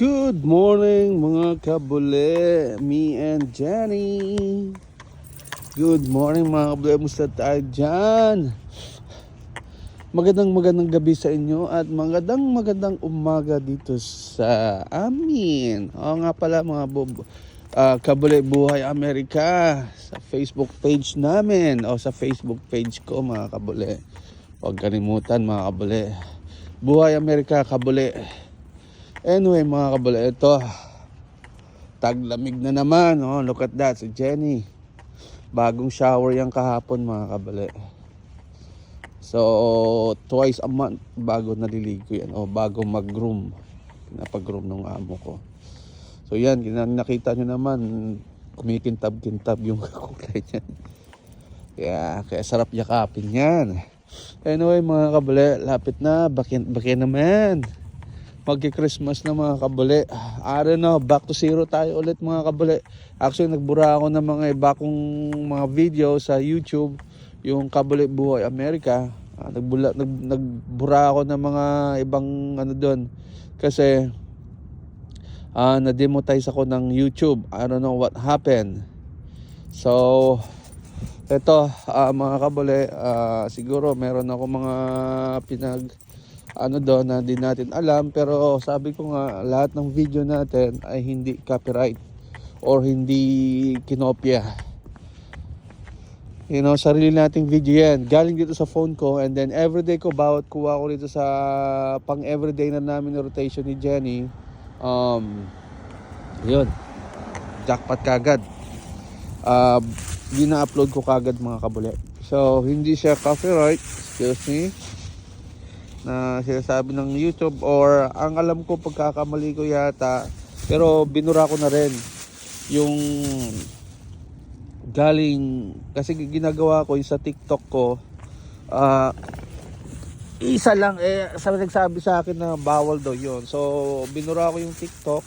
Good morning mga kabule, me and Jenny. Good morning mga kabule, musta tayo dyan? Magandang gabi sa inyo at magandang umaga dito sa amin. Oo nga pala mga kabule Buhay Amerika sa Facebook page namin o sa Facebook page ko mga kabule. Huwag kalimutan mga kabule, Buhay Amerika kabule. Anyway mga kabule, ito taglamig na naman. Oh, look at that, si Jenny. Bagong shower yan kahapon mga kabule. So twice a month bago naliligo yan o bago mag-groom. Pinapag-groom ng amo ko. So yan, nakita nyo naman kumikintab-kintab yung kulay niyan. Kaya sarap yakapin yan. Anyway mga kabule, lapit na, bakin naman. Magki-Christmas na mga kabule. I don't know, back to zero tayo ulit mga kabule. Actually nagbura ako ng mga iba kong mga video sa YouTube, yung Kabule Buhay Amerika. Nagbura ako ng mga ibang ano doon kasi na-demonetize ako ng YouTube. I don't know what happened. So ito mga kabule, siguro meron ako mga doon na di natin alam, pero sabi ko nga lahat ng video natin ay hindi copyright or hindi kinopya. You know, sarili nating video yan, galing dito sa phone ko, and then everyday ko, bawat kuha ko dito sa pang everyday na namin na rotation ni Jenny, yun, jackpot kagad. Gina-upload ko kagad mga kabule. So hindi siya copyright, excuse me, na sinasabi ng YouTube, or ang alam ko pagkakamali ko yata, pero binura ko na rin yung galing, kasi ginagawa ko yung sa TikTok ko, isa lang nagsabi sa akin na bawal daw yun, so binura ko yung TikTok,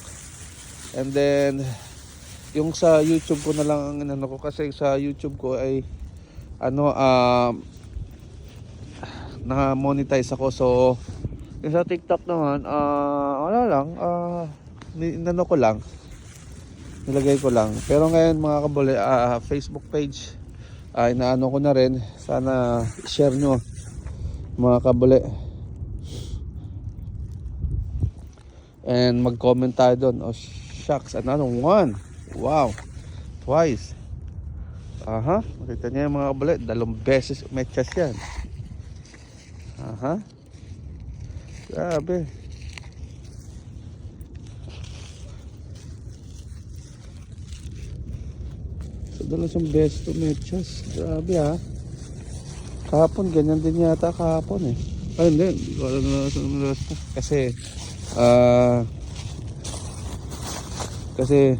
and then yung sa YouTube ko na lang ang inano ko, kasi sa YouTube ko ay na-monetize ako. So yung sa TikTok naman wala lang, inano ko lang, nilagay ko lang. Pero ngayon mga kabule, Facebook page inaano ko na rin, sana share nyo mga kabule, and mag-comment tayo doon. Oh shucks, another one, wow, twice. Makita niyo yung mga kabule, 2 beses umechas yan. Grabe. So 2 beses to mechas. Grabe ha. Kahapon ganyan din yata kahapon eh. Ay hindi, wala na. Kasi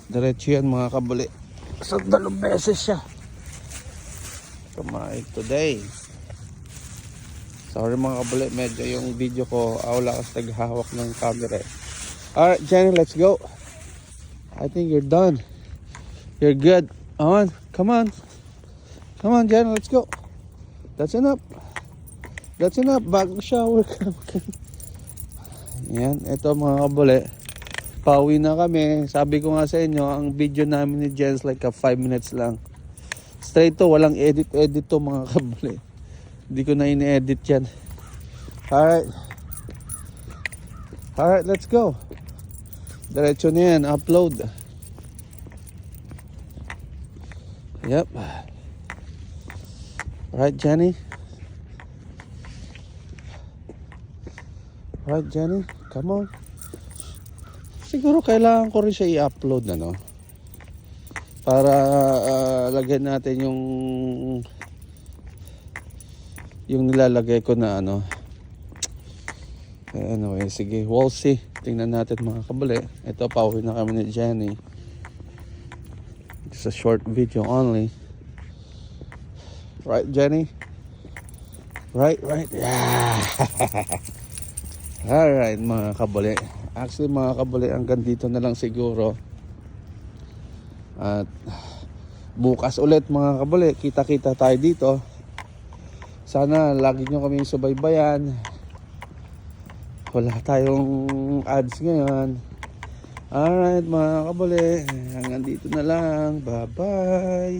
diretso yan mga kabuli. So 2 beses siya kumain today. Sorry mga kabuli, medyo yung video ko wala kasi naghahawak ng camera. Alright Jenny, let's go. I think you're done. You're good. Come on Jenny, let's go. That's enough. Bagong shower. Yan, ito mga kabuli, pauwi na kami. Sabi ko nga sa inyo, ang video namin ni Jen's like 5 minutes lang. Straight to, walang edit to mga kabule. Hindi ko na ini-edit yan. Alright, let's go. Diretso na yan, upload. Yep. Alright Jenny, come on. Siguro kailangan ko rin siya i-upload na, no? Para lagyan natin yung nilalagay ko na ano. Anyway, sige, we'll see. Tingnan natin mga kabule. Ito, pauwi na kami ni Jenny. It's a short video only. Right Jenny? Right? Yeah. Alright mga kabule. Actually mga kabule, hanggang dito na lang siguro. At bukas ulit mga kabule, kita-kita tayo dito. Sana lagi nyo kami subaybayan. Wala tayong ads ngayon. Alright mga kabuli, hanggang dito na lang. Bye bye.